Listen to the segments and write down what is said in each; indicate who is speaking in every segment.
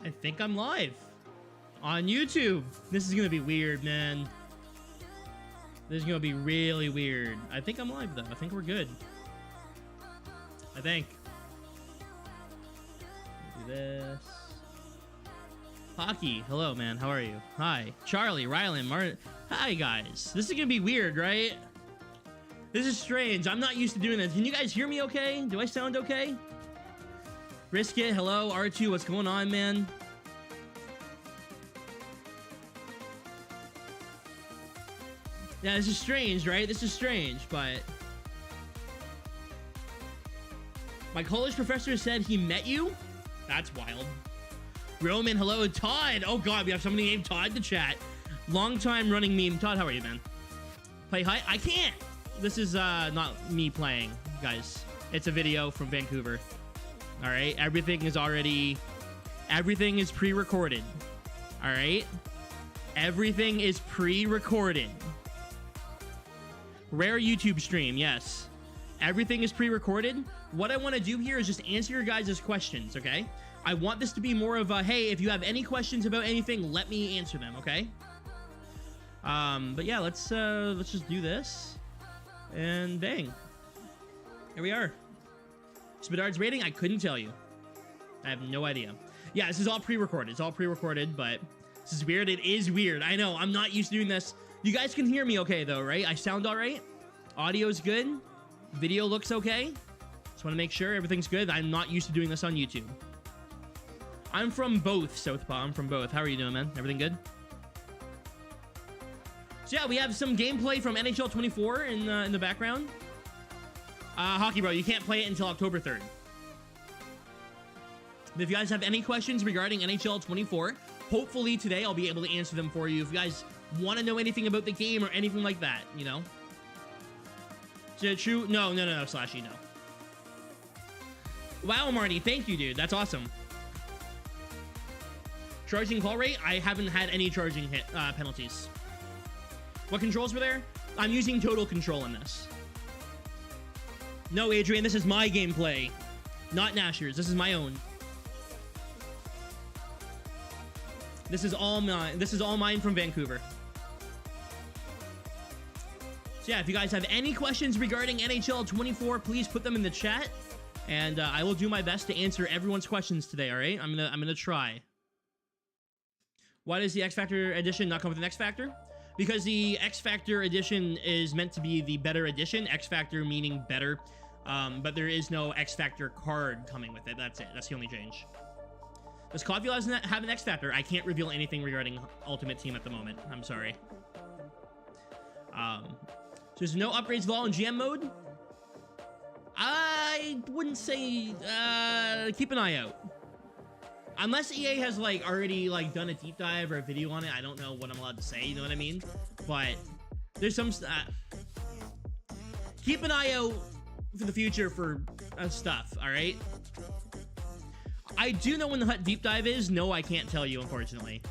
Speaker 1: I think I'm live on YouTube. This is gonna be weird, man. This is gonna be really weird. I think I'm live though. I think we're good. I think. Do this. Hockey, hello, man. How are you? Hi, Charlie, Rylan, Martin. Hi, guys. This is gonna be weird, right? This is strange. I'm not used to doing this. Can you guys hear me okay? Do I sound okay? Brisket, hello. R2, what's going on, man? Yeah, this is strange, right? This is strange, but... My college professor said he met you? That's wild. Roman, hello. Todd! Oh god, we have somebody named Todd in the chat. Long time running meme. Todd, how are you, man? Play high? I can't! This is not me playing, guys. It's a video from Vancouver. Alright? Everything is pre-recorded. Alright? Everything is pre-recorded. Rare YouTube stream, yes. Everything is pre-recorded. What I want to do here is just answer your guys' questions, okay? I want this to be more of a, hey, if you have any questions about anything, let me answer them, okay? But yeah, let's just do this. And bang. Here we are. Spadard's rating, I couldn't tell you. I have no idea. Yeah, this is all pre-recorded. It's all pre-recorded, but this is weird. It is weird. I know, I'm not used to doing this. You guys can hear me okay, though, right? I sound all right? Audio's good? Video looks okay? Just want to make sure everything's good. I'm not used to doing this on YouTube. I'm from both, Southpaw. I'm from both. How are you doing, man? Everything good? So yeah, we have some gameplay from NHL 24 in the background. Hockey Bro, you can't play it until October 3rd. If you guys have any questions regarding NHL 24, hopefully today I'll be able to answer them for you. If you guys want to know anything about the game or anything like that, you know? Is it true? No, Slashy, no. Wow, Marty, thank you, dude. That's awesome. Charging call rate? I haven't had any charging penalties. What controls were there? I'm using total control in this. No, Adrian, this is my gameplay. Not Nasher's. This is my own. This is all mine. This is all mine from Vancouver. So yeah, if you guys have any questions regarding NHL 24, please put them in the chat. And I will do my best to answer everyone's questions today, all right? I'm gonna try. Why does the X Factor edition not come with an X Factor? Because the X Factor edition is meant to be the better edition. X Factor meaning better. But there is no X Factor card coming with it. That's it. That's the only change. Does Coffee Laws have an X Factor? I can't reveal anything regarding Ultimate Team at the moment. I'm sorry. So there's no upgrades at all in GM mode? I wouldn't say... keep an eye out. Unless EA has, like, already, like, done a deep dive or a video on it, I don't know what I'm allowed to say, you know what I mean? But there's some... keep an eye out for the future for stuff, alright? I do know when the Hut deep dive is. No, I can't tell you, unfortunately.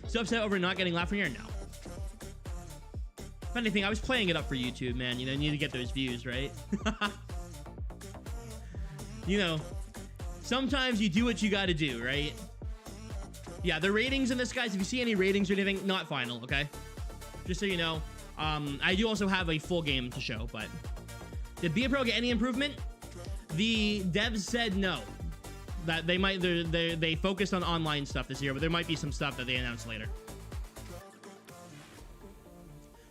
Speaker 1: So upset over not getting Laughing Air? No. If anything, I was playing it up for YouTube, man. You know, you need to get those views, right? You know... Sometimes you do what you gotta do, right? Yeah, the ratings in this, guys, if you see any ratings or anything, not final, okay? Just so you know. I do also have a full game to show, but... Did Be A Pro get any improvement? The devs said no. That they might... They focused on online stuff this year, but there might be some stuff that they announce later.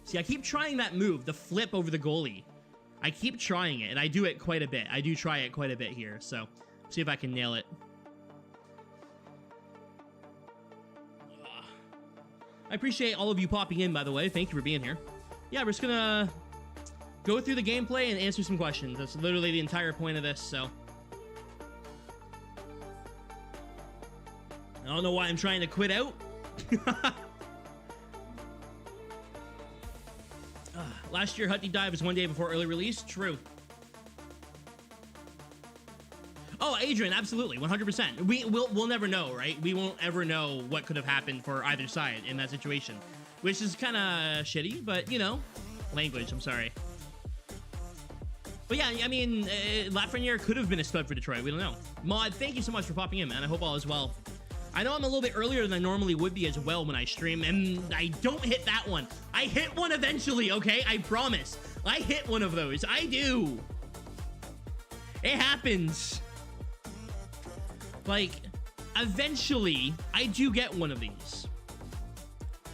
Speaker 1: See, I keep trying that move, the flip over the goalie. I keep trying it, and I do it quite a bit. I do try it quite a bit here, so... See if I can nail it. I appreciate all of you popping in, by the way. Thank you for being here. Yeah, we're just gonna go through the gameplay and answer some questions. That's literally the entire point of this, so. I don't know why I'm trying to quit out. Last year, Hut Deep Dive was one day before early release. True. Oh, Adrian, absolutely, 100%. We'll never know, right? We won't ever know what could have happened for either side in that situation, which is kind of shitty, but, you know, language, I'm sorry. But yeah, I mean, Lafreniere could have been a stud for Detroit. We don't know. Mod, thank you so much for popping in, man. I hope all is well. I know I'm a little bit earlier than I normally would be as well when I stream, and I don't hit that one. I hit one eventually, okay? I promise. I hit one of those. I do. It happens. Like, eventually, I do get one of these.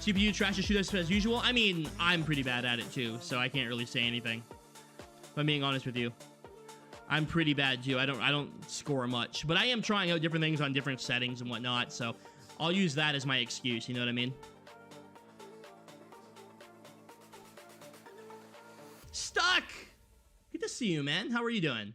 Speaker 1: CPU trash to shoot us as usual. I mean, I'm pretty bad at it too, so I can't really say anything. If I'm being honest with you, I'm pretty bad too. I don't score much, but I am trying out different things on different settings and whatnot, so I'll use that as my excuse. You know what I mean? Stuck. Good to see you, man. How are you doing?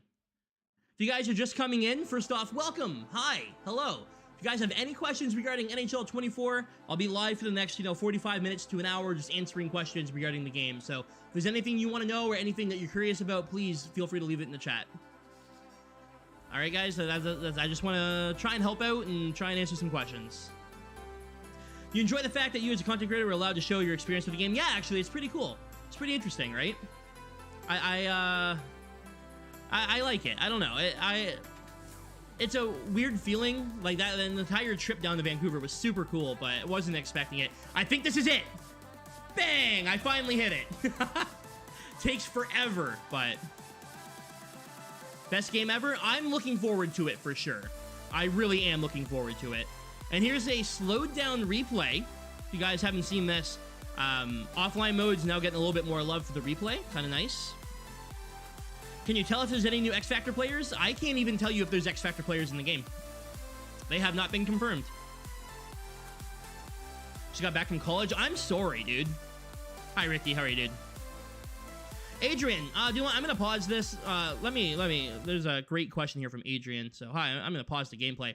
Speaker 1: If you guys are just coming in, first off, welcome. Hi. Hello. If you guys have any questions regarding NHL 24, I'll be live for the next, 45 minutes to an hour just answering questions regarding the game. So if there's anything you want to know or anything that you're curious about, please feel free to leave it in the chat. All right, guys, I just want to try and help out and try and answer some questions. You enjoy the fact that you as a content creator are allowed to show your experience with the game? Yeah, actually, it's pretty cool. It's pretty interesting, right? I like it. I don't know. It's a weird feeling like that. And the entire trip down to Vancouver was super cool, but I wasn't expecting it. I think this is it. Bang! I finally hit it. Takes forever, but best game ever. I'm looking forward to it for sure. I really am looking forward to it. And here's a slowed down replay. If you guys haven't seen this, offline mode's now getting a little bit more love for the replay. Kind of nice. Can you tell if there's any new X Factor players? I can't even tell you if there's X Factor players in the game. They have not been confirmed. Just got back from college. I'm sorry, dude. Hi, Ricky. How are you, dude? Adrian, I'm gonna pause this. Let me. There's a great question here from Adrian. So hi, I'm gonna pause the gameplay.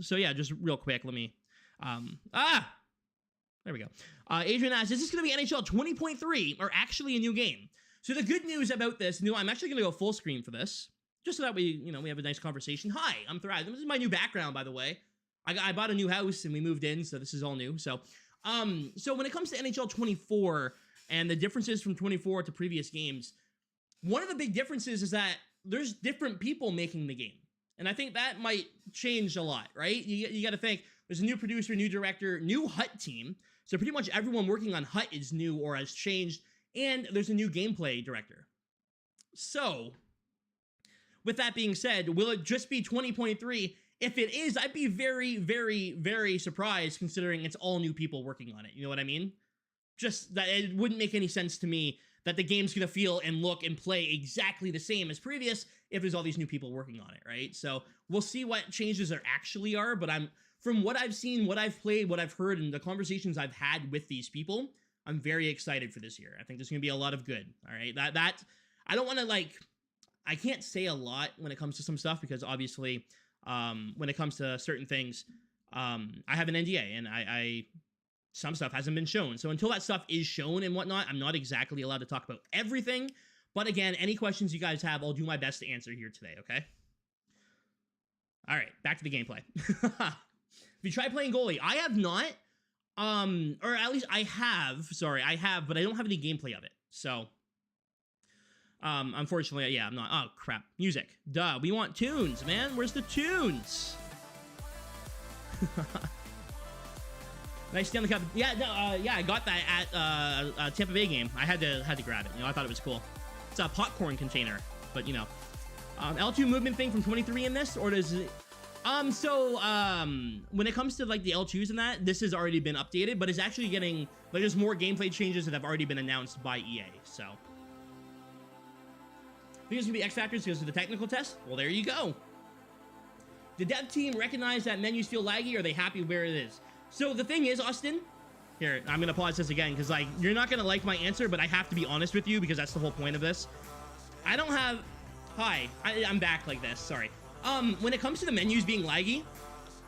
Speaker 1: So yeah, just real quick. Let me. There we go. Adrian asks, is this gonna be NHL 20.3 or actually a new game? So the good news about this, I'm actually going to go full screen for this, just so that we have a nice conversation. Hi, I'm Thrive. This is my new background, by the way. I bought a new house and we moved in, so this is all new. So when it comes to NHL 24 and the differences from 24 to previous games, one of the big differences is that there's different people making the game. And I think that might change a lot, right? You got to think, there's a new producer, new director, new HUT team. So pretty much everyone working on HUT is new or has changed. And there's a new gameplay director. So, with that being said, will it just be 20.3? If it is, I'd be very, very, very surprised considering it's all new people working on it. You know what I mean? Just that it wouldn't make any sense to me that the game's gonna feel and look and play exactly the same as previous if there's all these new people working on it, right? So, we'll see what changes there actually are, but from what I've seen, what I've played, what I've heard, and the conversations I've had with these people, I'm very excited for this year. I think there's going to be a lot of good. All right. That I don't want to I can't say a lot when it comes to some stuff because obviously when it comes to certain things, I have an NDA and some stuff hasn't been shown. So until that stuff is shown and whatnot, I'm not exactly allowed to talk about everything. But again, any questions you guys have, I'll do my best to answer here today. Okay. All right. Back to the gameplay. Have you tried playing goalie? I have not. Or at least I have, but I don't have any gameplay of it. So, unfortunately, yeah, I'm not. Oh, crap. Music. Duh. We want tunes, man. Where's the tunes? Nice Stanley Cup. Yeah, no, yeah, I got that at, a Tampa Bay game. I had to grab it. I thought it was cool. It's a popcorn container, but, L2 movement thing from 23 in this, or does it... when it comes to the L2s and that, this has already been updated, but it's actually getting, there's more gameplay changes that have already been announced by EA, so. I think it's gonna be X Factors because of the technical test? Well, there you go. The dev team recognize that menus feel laggy, or are they happy where it is? So the thing is, Austin, here, I'm gonna pause this again, because you're not gonna like my answer, but I have to be honest with you, because that's the whole point of this. I don't have, I'm back like this, sorry. When it comes to the menus being laggy,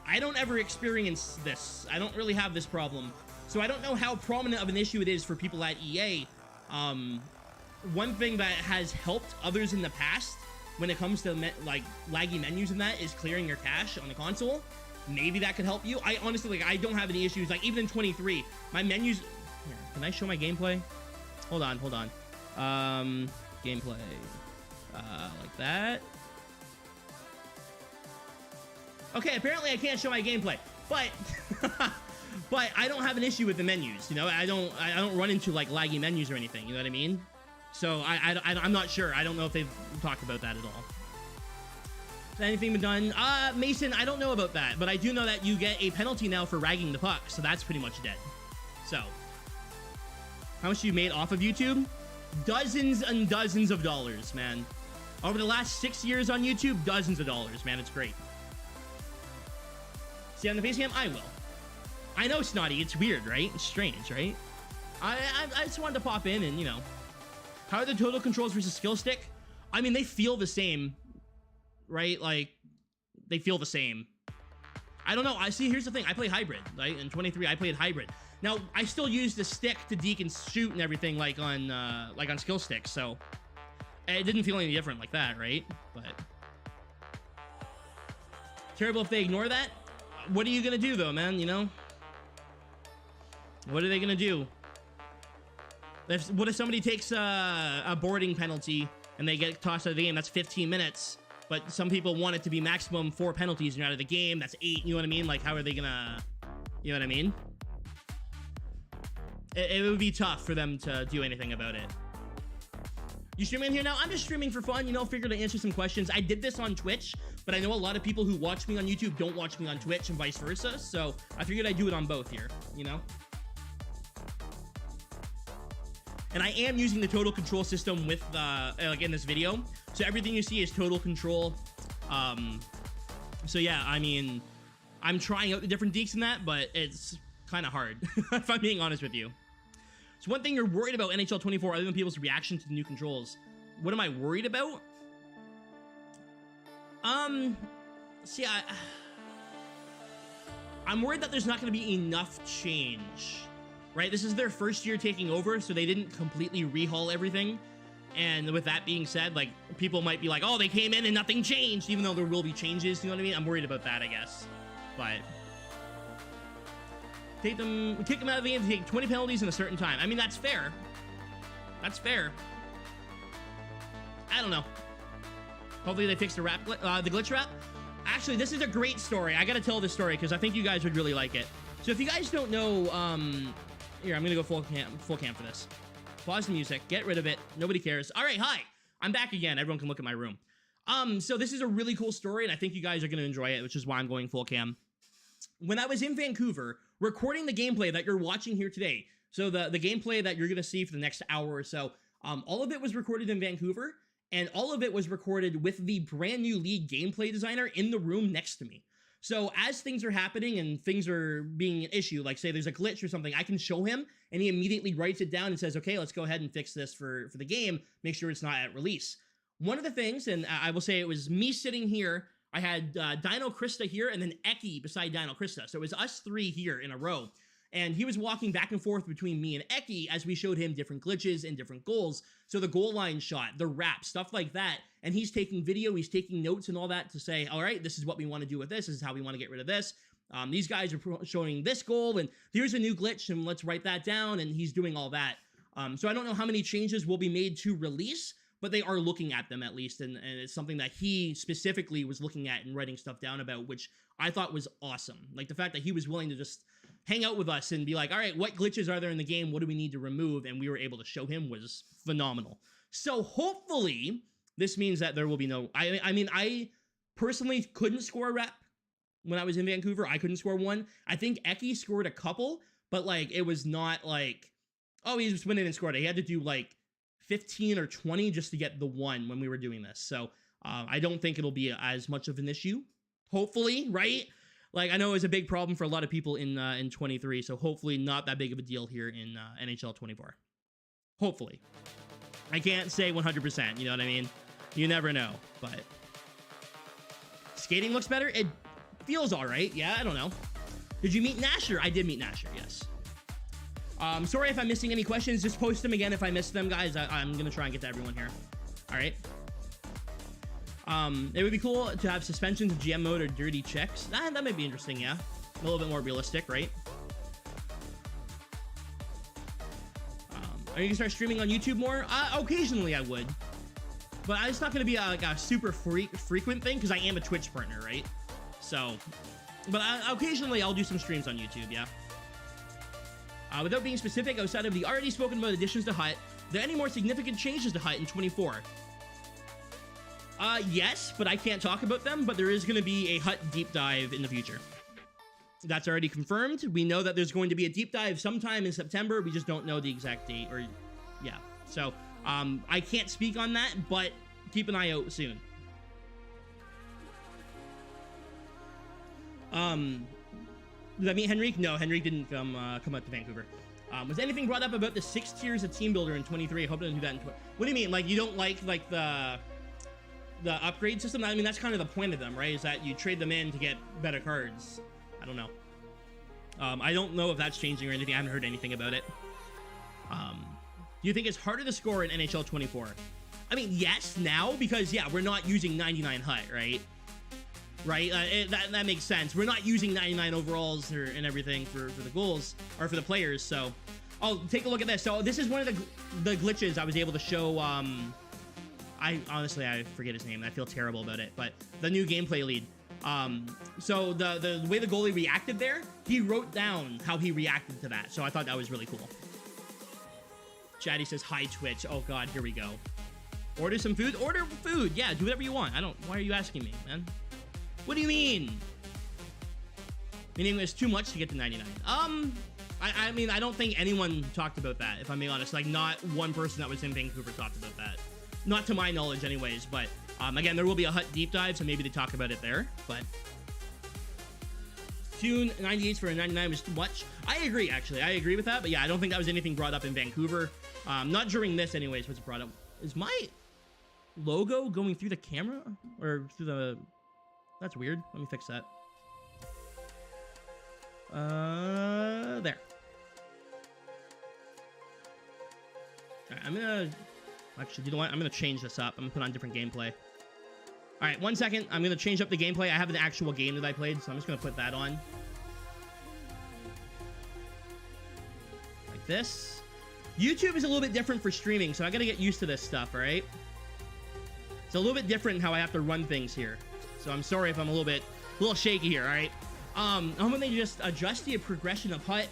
Speaker 1: I don't ever experience this. I don't really have this problem. So I don't know how prominent of an issue it is for people at EA. One thing that has helped others in the past when it comes to laggy menus and that is clearing your cache on the console. Maybe that could help you. I honestly, I don't have any issues. Even in 23, my menus... Here, can I show my gameplay? Hold on. Gameplay. Like that. Okay, apparently I can't show my gameplay, but but I don't have an issue with the menus. You know, I don't run into like laggy menus or anything. You know what I mean? So I'm not sure. I don't know if they've talked about that at all. Has anything been done? Mason, I don't know about that, but I do know that you get a penalty now for ragging the puck, so that's pretty much dead. So, how much you made off of YouTube? Dozens and dozens of dollars, man. Over the last 6 years on YouTube, dozens of dollars, man. It's great. See on the face cam? I will. I know, Snotty. It's weird, right? It's strange, right? I just wanted to pop in and, you know. How are the total controls versus skill stick? I mean, they feel the same, right? Like, they feel the same. I don't know. I see. Here's the thing. I play hybrid, right? In 23, I played hybrid. Now, I still use the stick to deke and shoot and everything like on skill sticks. So it didn't feel any different like that, right? But terrible if they ignore that. What are you gonna do though, man? You know, what are they gonna do? What if somebody takes a boarding penalty and they get tossed out of the game? That's 15 minutes. But some people want it to be maximum 4 penalties and you're out of the game. That's 8. You know what I mean? Like, how are they gonna? You know what I mean? It would be tough for them to do anything about it. You streaming in here now? I'm just streaming for fun, you know, figure to answer some questions. I did this on Twitch, but I know a lot of people who watch me on YouTube don't watch me on Twitch and vice versa. So I figured I'd do it on both here, you know? And I am using the total control system with, like in this video. So everything you see is total control. So yeah, I mean, I'm trying out the different dekes in that, but it's kind of hard, if I'm being honest with you. So one thing you're worried about NHL 24 other than people's reaction to the new controls. What am I worried about? See, I'm worried that there's not going to be enough change, right? This is their first year taking over, so they didn't completely rehaul everything. And with that being said, like, people might be like, oh, they came in and nothing changed, even though there will be changes, you know what I mean? I'm worried about that, I guess. But kick them out of the game to take 20 penalties in a certain time. I mean, that's fair. That's fair. I don't know. Hopefully they fix the glitch wrap. Actually, this is a great story. I gotta tell this story because I think you guys would really like it. So if you guys don't know, here, I'm gonna go full cam for this. Pause the music, get rid of it. Nobody cares. All right, hi. I'm back again. Everyone can look at my room. So this is a really cool story, and I think you guys are gonna enjoy it, which is why I'm going full cam. When I was in Vancouver, recording the gameplay that you're watching here today, so the gameplay that you're gonna see for the next hour or so, all of it was recorded in Vancouver, and all of it was recorded with the brand new lead gameplay designer in the room next to me. So as things are happening and things are being an issue, like say there's a glitch or something, I can show him and he immediately writes it down and says, okay, let's go ahead and fix this for the game, make sure it's not at release. One of the things, and I will say it was me sitting here, I had Dino Krista here and then Eki beside Dino Krista. So it was us three here in a row. And he was walking back and forth between me and Eki as we showed him different glitches and different goals. So the goal line shot, the wrap, stuff like that. And he's taking video, he's taking notes and all that to say, all right, this is what we want to do with this is how we want to get rid of this. These guys are showing this goal and here's a new glitch and let's write that down. And he's doing all that. So I don't know how many changes will be made to release, but they are looking at them at least. And it's something that he specifically was looking at and writing stuff down about, which I thought was awesome. Like the fact that he was willing to just hang out with us and be like, all right, what glitches are there in the game? What do we need to remove? And we were able to show him was phenomenal. So hopefully this means that there will be no, I mean, I personally couldn't score a rep when I was in Vancouver. I couldn't score one. I think Eki scored a couple, but like, it was not like, oh, he just went in and scored it. He had to do like 15 or 20 just to get the one when we were doing this. So I don't think it'll be as much of an issue. Hopefully, right? Like, I know it was a big problem for a lot of people in 23, so hopefully not that big of a deal here in NHL 24. Hopefully. I can't say 100%, you know what I mean? You never know, but skating looks better. It feels all right. Yeah, I don't know. Did you meet Nasher? I did meet Nasher, yes. Sorry if I'm missing any questions. Just post them again if I missed them, guys. I'm going to try and get to everyone here. All right. It would be cool to have suspensions of GM mode or dirty checks. That might be interesting, yeah. A little bit more realistic, right? Are you gonna start streaming on YouTube more? Occasionally I would. But it's not going to be like a super frequent thing because I am a Twitch partner, right? So, but occasionally I'll do some streams on YouTube, yeah. Without being specific, outside of the already spoken about additions to Hut, are there any more significant changes to Hut in 24? Yes, but I can't talk about them, but there is going to be a Hut deep dive in the future. That's already confirmed. We know that there's going to be a deep dive sometime in September. We just don't know the exact date or, yeah. So, I can't speak on that, but keep an eye out soon. Did I meet Henrik? No, Henrik didn't come out to Vancouver. Was anything brought up about the 6 tiers of Team Builder in 23? I hope I don't do that in What do you mean? Like, you don't like the upgrade system? I mean, that's kind of the point of them, right? Is that you trade them in to get better cards. I don't know. I don't know if that's changing or anything. I haven't heard anything about it. Do you think it's harder to score in NHL 24? I mean, yes, now, because, yeah, we're not using 99 Hut, right? Right? That makes sense. We're not using 99 overalls and everything for the goals, or for the players, so... I'll take a look at this. So, this is one of the glitches I was able to show, I forget his name, and I feel terrible about it, but the new gameplay lead. So the way the goalie reacted there, he wrote down how he reacted to that. So I thought that was really cool. Chatty says, hi, Twitch. Oh, God, here we go. Order some food? Order food. Yeah, do whatever you want. Why are you asking me, man? What do you mean? Meaning it's too much to get to 99. I mean, I don't think anyone talked about that, if I'm being honest. Like, not one person that was in Vancouver talked about that. Not to my knowledge anyways, but again, there will be a Hut deep dive, so maybe they talk about it there, but Tune 98s for a 99 was too much. I agree, actually. I agree with that, but yeah, I don't think that was anything brought up in Vancouver. Not during this anyways, what's brought up. Is my logo going through the camera? Or through the... That's weird. Let me fix that. There. Alright, I'm gonna... Actually, you know what? I'm gonna change this up. I'm gonna put on different gameplay. Alright, 1 second. I'm gonna change up the gameplay. I have an actual game that I played, so I'm just gonna put that on. Like this. YouTube is a little bit different for streaming, so I gotta get used to this stuff, alright? It's a little bit different how I have to run things here. So I'm sorry if I'm a little shaky here, alright? I'm gonna just adjust the progression of Hut.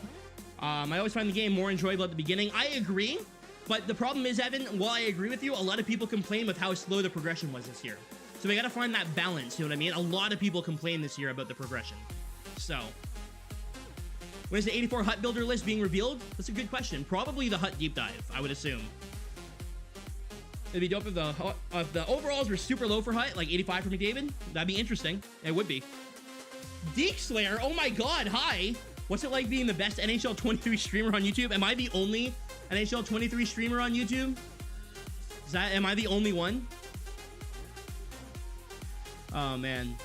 Speaker 1: I always find the game more enjoyable at the beginning. I agree, but the problem is, Evan, while I agree with you, a lot of people complain with how slow the progression was this year. So we gotta find that balance, you know what I mean? A lot of people complain this year about the progression. So, when is the 84 Hut builder list being revealed? That's a good question. Probably the Hut deep dive, I would assume. It'd be dope if the overalls were super low for Hut, like 85 for McDavid. That'd be interesting. It would be. Deke Slayer, oh my god, hi! What's it like being the best NHL 23 streamer on YouTube? Am I the only NHL 23 streamer on YouTube? Am I the only one? Oh, man.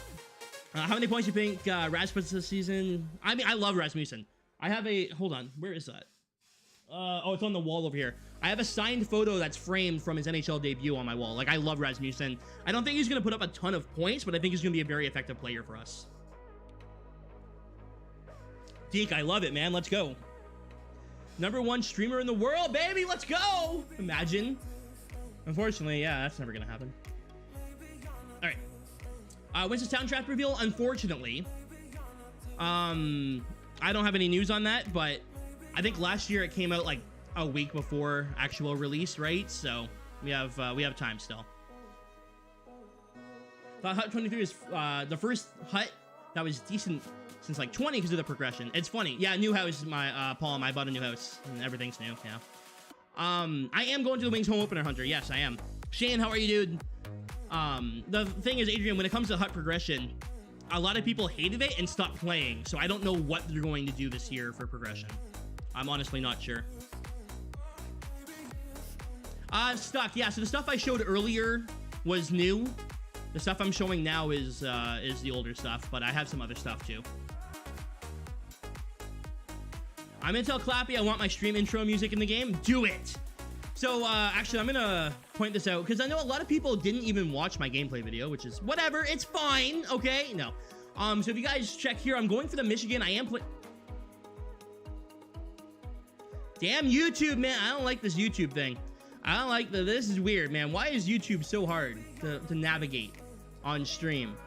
Speaker 1: How many points do you think Rasmussen this season? I mean, I love Rasmussen. I have a... Hold on. Where is that? Oh, it's on the wall over here. I have a signed photo that's framed from his NHL debut on my wall. Like, I love Rasmussen. I don't think he's going to put up a ton of points, but I think he's going to be a very effective player for us. Deke, I love it, man. Let's go. #1 streamer in the world, baby. Let's go. Imagine. Unfortunately, yeah, that's never going to happen. All right. When's the soundtrack reveal? Unfortunately, I don't have any news on that, but I think last year it came out like a week before actual release, right? So we have time still. Thought Hut 23 is the first Hut that was decent since like 20 because of the progression. It's funny. Yeah, new house, my Paul, I bought a new house and everything's new. Yeah. I am going to the Wings home opener, Hunter. Yes, I am. Shane, how are you, dude? The thing is, Adrian, when it comes to Hut progression, a lot of people hated it and stopped playing. So I don't know what they're going to do this year for progression. I'm honestly not sure. Stuck. Yeah, so the stuff I showed earlier was new. The stuff I'm showing now is the older stuff, but I have some other stuff too. I'm gonna tell Clappy I want my stream intro music in the game. Do it! So, actually, I'm gonna point this out, because I know a lot of people didn't even watch my gameplay video, which is whatever, it's fine, okay? No. So if you guys check here, I'm going for the Michigan. I am Damn YouTube, man. I don't like this YouTube thing. I don't like that. This is weird, man. Why is YouTube so hard to navigate on stream?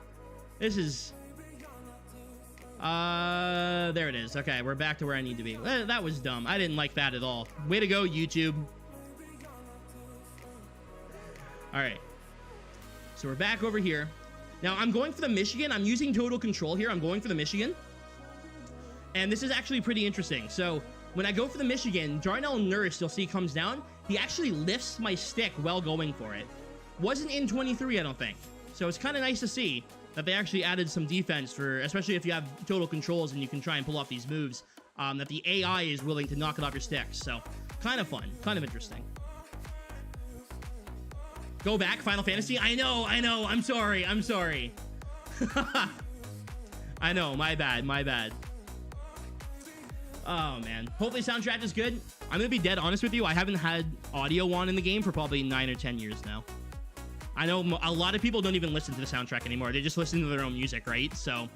Speaker 1: This is... there it is. Okay, we're back to where I need to be. That was dumb. I didn't like that at all. Way to go, YouTube. All right. So we're back over here. Now, I'm going for the Michigan. I'm using total control here. I'm going for the Michigan. And this is actually pretty interesting. So when I go for the Michigan, Darnell Nurse, you'll see, comes down. He actually lifts my stick while going for it. Wasn't in 23, I don't think. So it's kind of nice to see that they actually added some defense for, especially if you have total controls and you can try and pull off these moves, that the AI is willing to knock it off your sticks. So kind of fun, kind of interesting. Go back, Final Fantasy. I know. I'm sorry. I know, my bad. Oh, man. Hopefully soundtrack is good. I'm gonna be dead honest with you. I haven't had audio on in the game for probably 9 or 10 years now. I know a lot of people don't even listen to the soundtrack anymore. They just listen to their own music, right? So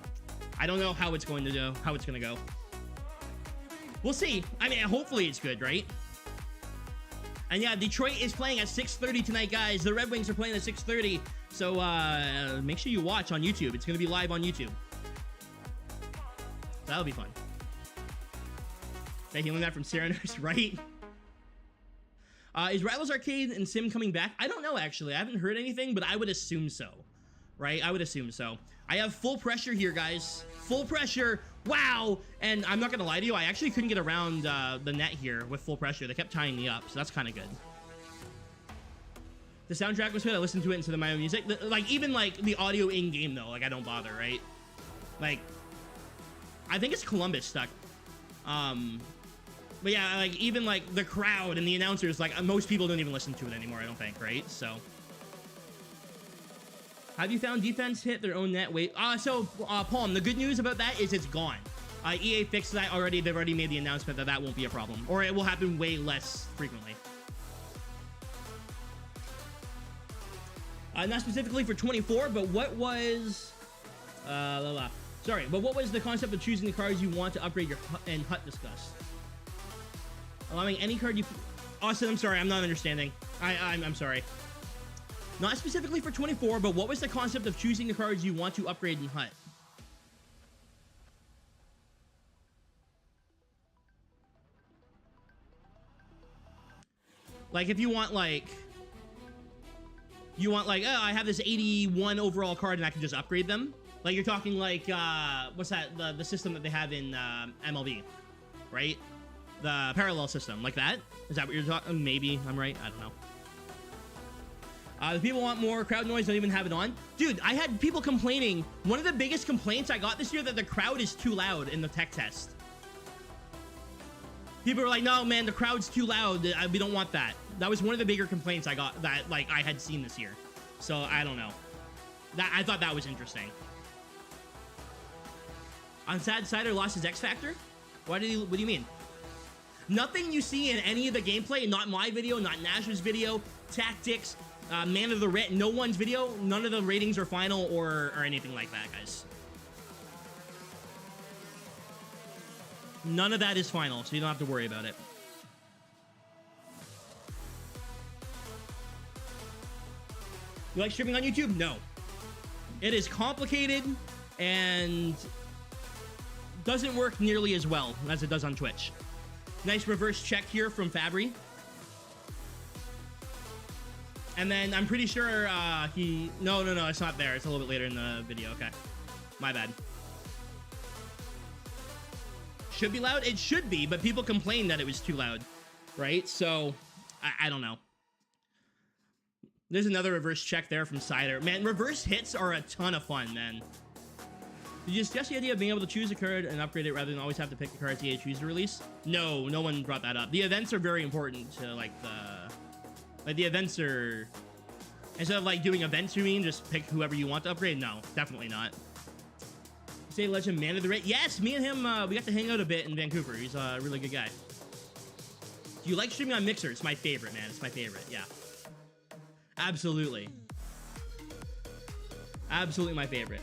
Speaker 1: I don't know how it's going to go. We'll see. I mean, hopefully it's good, right? And yeah, Detroit is playing at 6:30 tonight, guys. The Red Wings are playing at 6:30. So make sure you watch on YouTube. It's gonna be live on YouTube. That'll be fun. They healing that from Sarah Nurse, right? Is Rattlers Arcade and Sim coming back? I don't know, actually. I haven't heard anything, but I would assume so. Right? I would assume so. I have full pressure here, guys. Full pressure. Wow! And I'm not going to lie to you. I actually couldn't get around the net here with full pressure. They kept tying me up, so that's kind of good. The soundtrack was good. I listened to it instead of my own music. Like, even, like, the audio in-game, though. Like, I don't bother, right? Like, I think it's Columbus stuck. But yeah, like, even, like, the crowd and the announcers, like, most people don't even listen to it anymore, I don't think, right? So. Have you found defense hit their own net? Wait, Palm, the good news about that is it's gone. EA fixed that already. They've already made the announcement that that won't be a problem. Or it will happen way less frequently. Not specifically for 24, but what was... Sorry, but what was the concept of choosing the cards you want to upgrade your hut discussed? Allowing any card you... Austin, I'm sorry, I'm not understanding. I'm sorry. Not specifically for 24, but what was the concept of choosing the cards you want to upgrade in hut? Like, if you want, like... oh, I have this 81 overall card and I can just upgrade them? Like, you're talking, like, what's that? The system that they have in MLB, right? The parallel system, like that? Is that what you're talking? Maybe I'm right. I don't know. The people want more crowd noise, don't even have it on. Dude, I had people complaining. One of the biggest complaints I got this year that the crowd is too loud in the tech test. People were like, no, man, the crowd's too loud. We don't want that. That was one of the bigger complaints I got that, like, I had seen this year. So, I don't know. I thought that was interesting. Sad Cider lost his X Factor? What do you mean? Nothing you see in any of the gameplay, not my video, not Nash's video, tactics, Man of the Red, no one's video, none of the ratings are final or anything like that, guys. None of that is final, so you don't have to worry about it. You like streaming on YouTube? No. It is complicated and doesn't work nearly as well as it does on Twitch. Nice reverse check here from Fabry. And then I'm pretty sure no, it's not there. It's a little bit later in the video. Okay. My bad. Should be loud? It should be, but people complained that it was too loud, right? So, I don't know. There's another reverse check there from Cider. Man, reverse hits are a ton of fun, man. Did you discuss the idea of being able to choose a card and upgrade it rather than always have to pick the cards EA choose to release? No, no one brought that up. The events are very important to, like, the events are... Instead of, like, doing events, you mean, just pick whoever you want to upgrade? No, definitely not. Say Legend Man of the Red? Yes, me and him, we got to hang out a bit in Vancouver. He's a really good guy. Do you like streaming on Mixer? It's my favorite, man. It's my favorite, yeah. Absolutely. Absolutely my favorite.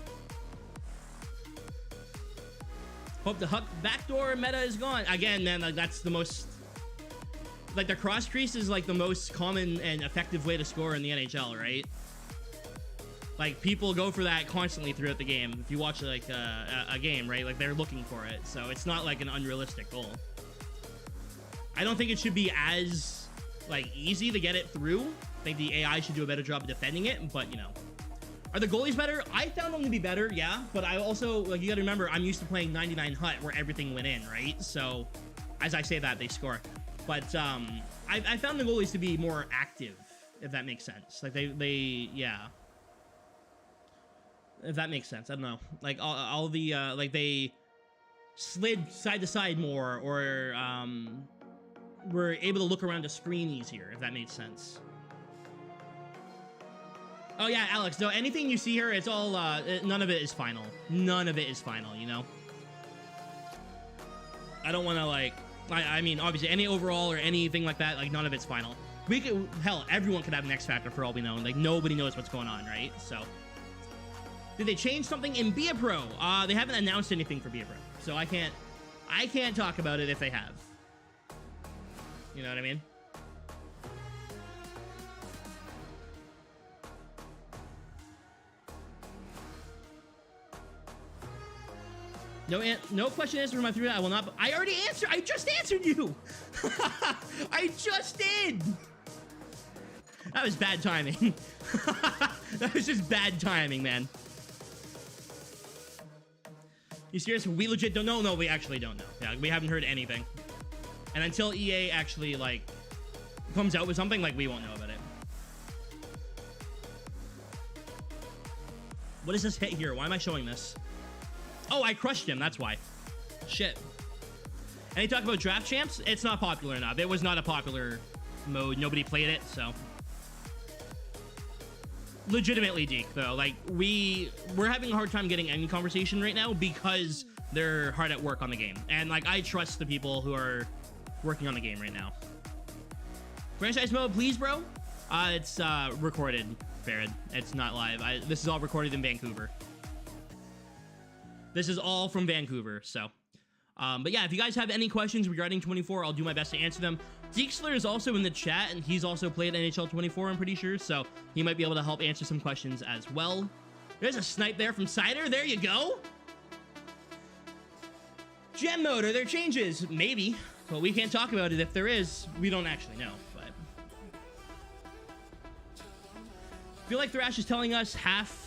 Speaker 1: Hope the Huck backdoor meta is gone. Again, man, like, that's the most... like the cross crease is like the most common and effective way to score in the NHL, right? Like people go for that constantly throughout the game. If you watch like a game, right? Like they're looking for it. So it's not like an unrealistic goal. I don't think it should be as like easy to get it through. I think the AI should do a better job of defending it, but you know. Are the goalies better? I found them to be better, yeah. But I also, like, you gotta remember, I'm used to playing 99 Hut where everything went in, right? So, as I say that, they score. But I found the goalies to be more active, if that makes sense. Like, yeah. If that makes sense, I don't know. Like, all the, like, they slid side to side more, or were able to look around the screen easier, if that made sense. Oh yeah, Alex, no, anything you see here, it's all, none of it is final. None of it is final, you know? I don't want to, like, I mean, obviously, any overall or anything like that, like, none of it's final. We could, hell, everyone could have an X Factor for all we know, and, like, nobody knows what's going on, right? So, did they change something in Be A Pro? They haven't announced anything for Be A Pro, so I can't talk about it if they have. You know what I mean? No question answer for my 3. I will not. I already answered. I just answered you. I just did. That was bad timing. That was just bad timing, man. You serious? We legit don't know. No, we actually don't know. Yeah, we haven't heard anything. And until EA actually like comes out with something, like we won't know about it. What is this hit here? Why am I showing this? Oh, I crushed him. That's why. Shit. And they talk about draft champs. It's not popular enough. It was not a popular mode. Nobody played it, so. Legitimately, Deke, though. Like, we're having a hard time getting any conversation right now because they're hard at work on the game. And, like, I trust the people who are working on the game right now. Franchise mode, please, bro. It's recorded, Farad. It's not live. This is all recorded in Vancouver. This is all from Vancouver, so. But yeah, if you guys have any questions regarding 24, I'll do my best to answer them. Deexler is also in the chat, and he's also played NHL 24, I'm pretty sure, so he might be able to help answer some questions as well. There's a snipe there from Cider. There you go. Gem mode, are there changes? Maybe, but we can't talk about it. If there is, we don't actually know, but. I feel like Thrash is telling us half.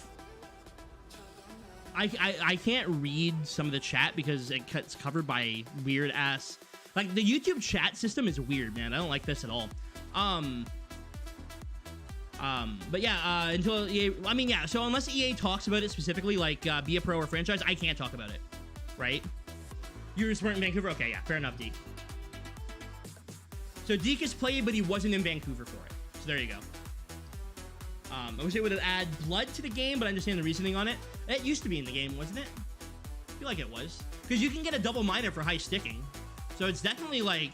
Speaker 1: I can't read some of the chat because it's covered by weird ass. Like the YouTube chat system is weird, man. I don't like this at all. But yeah, until EA, I mean, yeah. So unless EA talks about it specifically, like Be A Pro or franchise, I can't talk about it, right? You just weren't in Vancouver, okay? Yeah, fair enough, Deke. So Deke has played, but he wasn't in Vancouver for it. So there you go. I wish they would have added blood to the game, but I understand the reasoning on it. It used to be in the game, wasn't it? I feel like it was. Because you can get a double miner for high sticking. So it's definitely, like,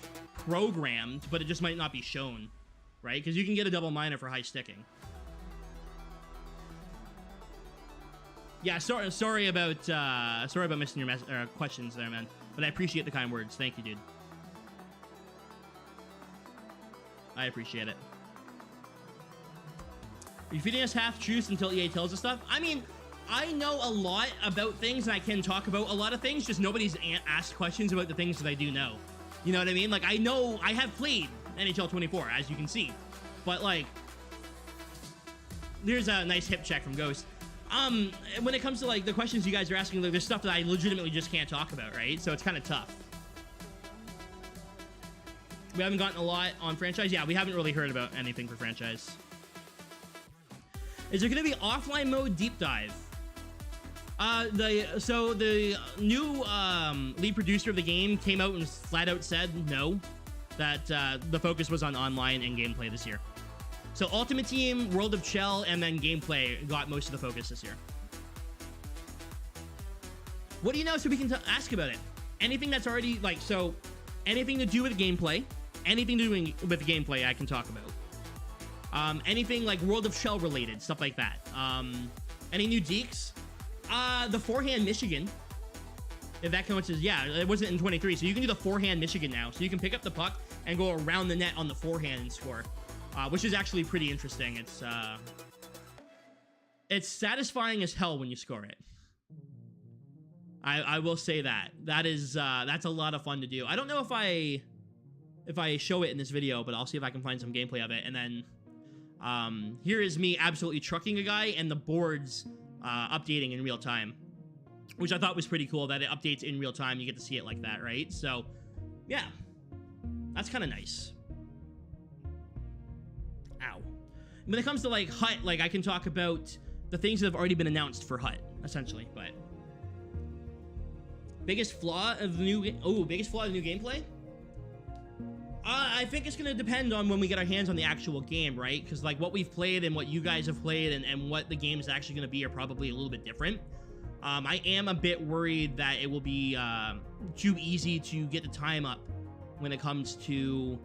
Speaker 1: programmed, but it just might not be shown. Right? Because you can get a double miner for high sticking. Yeah, sorry about missing your questions there, man. But I appreciate the kind words. Thank you, dude. I appreciate it. Are you feeding us half truths until EA tells us stuff? I mean, I know a lot about things and I can talk about a lot of things, just nobody's asked questions about the things that I do know. You know what I mean? Like, I know, I have played NHL 24, as you can see. But, like, there's a nice hip check from Ghost. When it comes to, like, the questions you guys are asking, like, there's stuff that I legitimately just can't talk about, right? So it's kind of tough. We haven't gotten a lot on franchise. Yeah, we haven't really heard about anything for franchise. Is there going to be offline mode deep dive? So the new lead producer of the game came out and flat out said no, that the focus was on online and gameplay this year. So Ultimate Team, World of Chell, and then gameplay got most of the focus this year. What do you know so we can ask about it? Anything that's already, like, so anything to do with gameplay, anything to do with gameplay I can talk about. Anything like World of Shell related, stuff like that. Any new deeks? The forehand Michigan. If that counts as, yeah, it wasn't in 23. So you can do the forehand Michigan now. So you can pick up the puck and go around the net on the forehand and score, which is actually pretty interesting. It's satisfying as hell when you score it. I will say that. That's a lot of fun to do. I don't know if I show it in this video, but I'll see if I can find some gameplay of it. And then here is me absolutely trucking a guy and the boards updating in real time, which I thought was pretty cool that it updates in real time. You get to see it like that, right? So, yeah, that's kind of nice. Ow. When it comes to like HUT, like I can talk about the things that have already been announced for HUT, essentially. But biggest flaw of the new biggest flaw of the new gameplay? I think it's gonna depend on when we get our hands on the actual game, right? Because like what we've played and what you guys have played and what the game is actually gonna be are probably a little bit different. I am a bit worried that it will be too easy to get the time up when it comes to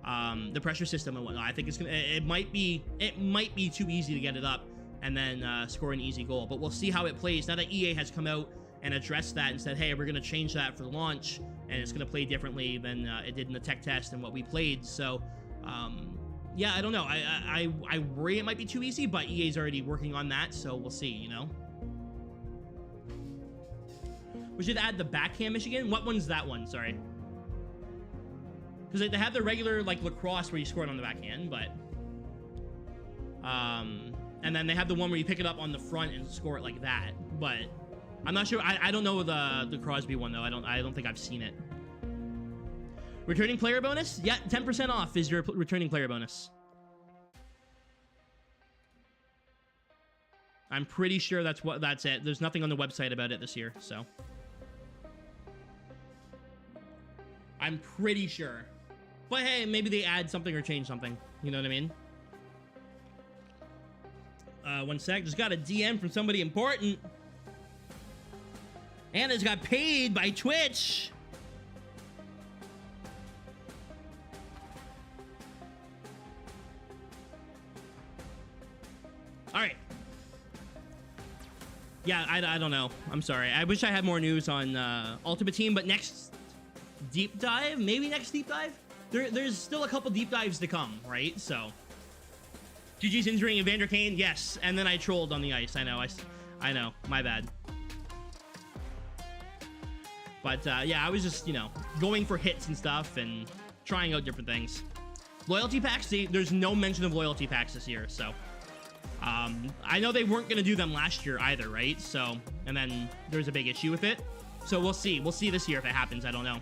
Speaker 1: the pressure system and whatnot. I think it might be too easy to get it up and then score an easy goal. But we'll see how it plays now that EA has come out and addressed that and said, hey, we're gonna change that for launch, and it's gonna play differently than it did in the tech test and what we played. So yeah, I don't know. I worry it might be too easy, but EA's already working on that, so we'll see, you know. We should add the backhand Michigan. What one's that one? Sorry. Because they have the regular, like, lacrosse where you score it on the backhand, but... and then they have the one where you pick it up on the front and score it like that. But I'm not sure. I don't know the Crosby one, though. I don't think I've seen it. Returning player bonus? Yeah, 10% off is your returning player bonus. I'm pretty sure that's it. There's nothing on the website about it this year, so... I'm pretty sure. But hey, maybe they add something or change something. You know what I mean? One sec. Just got a DM from somebody important. Anna's got paid by Twitch. All right. Yeah, I don't know. I'm sorry. I wish I had more news on Ultimate Team, but next deep dive, maybe next deep dive, there's still a couple deep dives to come, right? So GG's injuring Evander Kane, yes, and then I trolled on the ice. I know, my bad. But yeah, I was just, you know, going for hits and stuff and trying out different things. Loyalty packs, there's no mention of loyalty packs this year, so I know they weren't gonna do them last year either, right? So, and then there's a big issue with it, so we'll see this year if it happens. I don't know.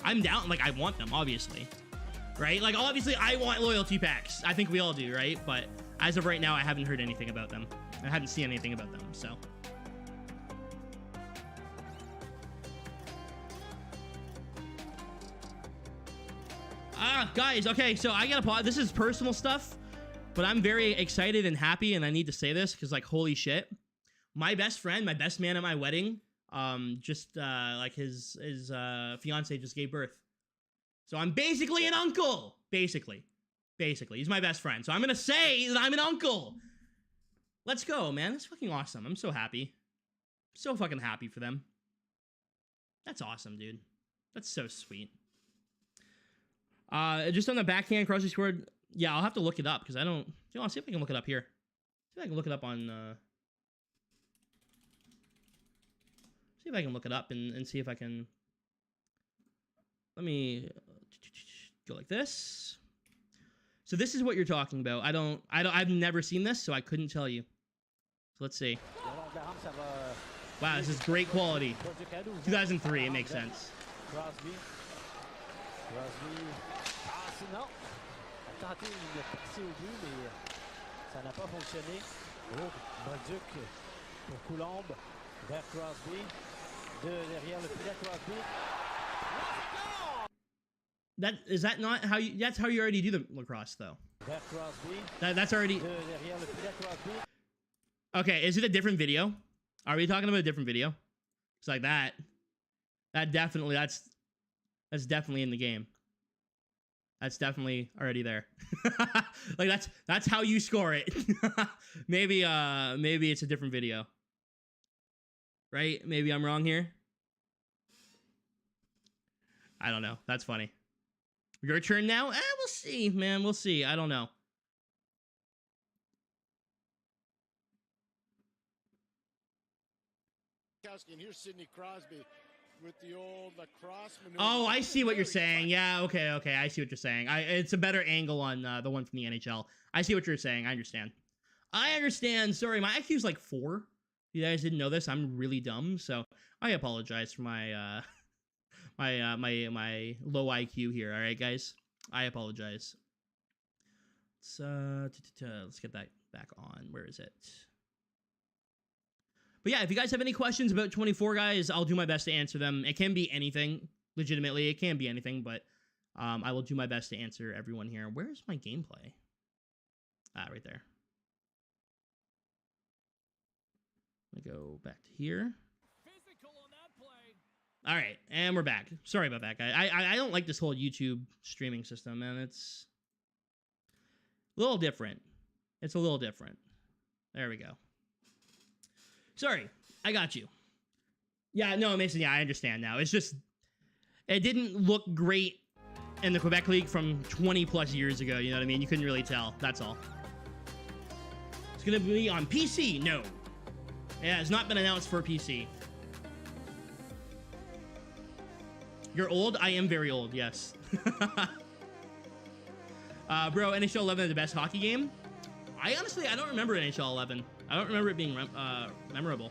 Speaker 1: I'm down. Like, I want them, obviously, right? Like, obviously I want loyalty packs. I think we all do, right? But as of right now, I haven't heard anything about them. I haven't seen anything about them, so. Guys, okay, so I gotta pause. This is personal stuff, but I'm very excited and happy, and I need to say this because, like, holy shit. My best friend, my best man at my wedding, like his fiance just gave birth. So I'm basically an uncle. Basically. He's my best friend. So I'm gonna say that I'm an uncle. Let's go, man. That's fucking awesome. I'm so happy. So fucking happy for them. That's awesome, dude. That's so sweet. Just on the backhand Crosby scored. Yeah, I'll have to look it up because I don't. You know, I'll see if I can look it up here. See if I can look it up on. See if I can look it up and see if I can. Let me go like this. So this is what you're talking about. I've never seen this, so I couldn't tell you. So let's see. Wow, this is great quality. 2003, it makes sense.
Speaker 2: Crosby passe, non. A tenté une percée au but, mais ça n'a pas fonctionné. Oh, Bolduc pour Coulombe vers Crosby. Derrière le filet, Crosby.
Speaker 1: Is that not how you? That's how you already do the lacrosse, though.
Speaker 2: Vers Crosby.
Speaker 1: That's already.
Speaker 2: Derrière le filet, Crosby.
Speaker 1: Okay, is it a different video? Are we talking about a different video? It's like that. That's definitely in the game. That's definitely already there. Like that's how you score it. maybe it's a different video. Right? Maybe I'm wrong here. I don't know. That's funny. Your turn now? We'll see, man. We'll see. I don't know.
Speaker 3: And here's Sidney Crosby with the old lacrosse maneuver.
Speaker 1: Oh, I see what you're saying. Yeah, okay. I see what you're saying. It's a better angle on the one from the NHL. I see what you're saying. I understand. Sorry, my IQ's like 4. You guys didn't know this. I'm really dumb, so I apologize for my my low IQ here. All right, guys, I apologize. Let's get that back on. Where is it? But yeah, if you guys have any questions about 24, guys, I'll do my best to answer them. It can be anything. Legitimately, it can be anything, but I will do my best to answer everyone here. Where's my gameplay? Right there. Let me go back to here. All right, and we're back. Sorry about that, guy. I don't like this whole YouTube streaming system, man. It's a little different. It's a little different. There we go. Sorry, I got you. Yeah, no, Mason, yeah, I understand now. It's just, it didn't look great in the Quebec League from 20 plus years ago, you know what I mean? You couldn't really tell, that's all. It's gonna be on PC? No. Yeah, it's not been announced for PC. You're old? I am very old, yes. Bro, NHL 11 is the best hockey game? I don't remember NHL 11. I don't remember it being memorable.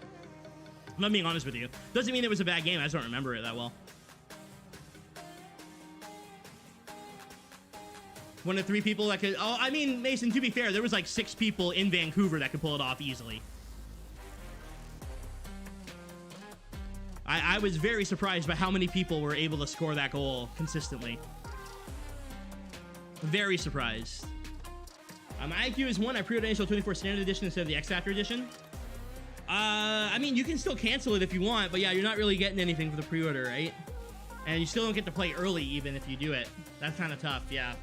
Speaker 1: I'm not being honest with you. Doesn't mean it was a bad game. I just don't remember it that well. One of 3 people that could... Oh, I mean, Mason, to be fair, there was like 6 people in Vancouver that could pull it off easily. I was very surprised by how many people were able to score that goal consistently. Very surprised. My IQ is 1. I pre-ordered NHL 24 Standard Edition instead of the X Factor Edition. I mean, you can still cancel it if you want, but yeah, you're not really getting anything for the pre-order, right? And you still don't get to play early even if you do it. That's kind of tough, yeah.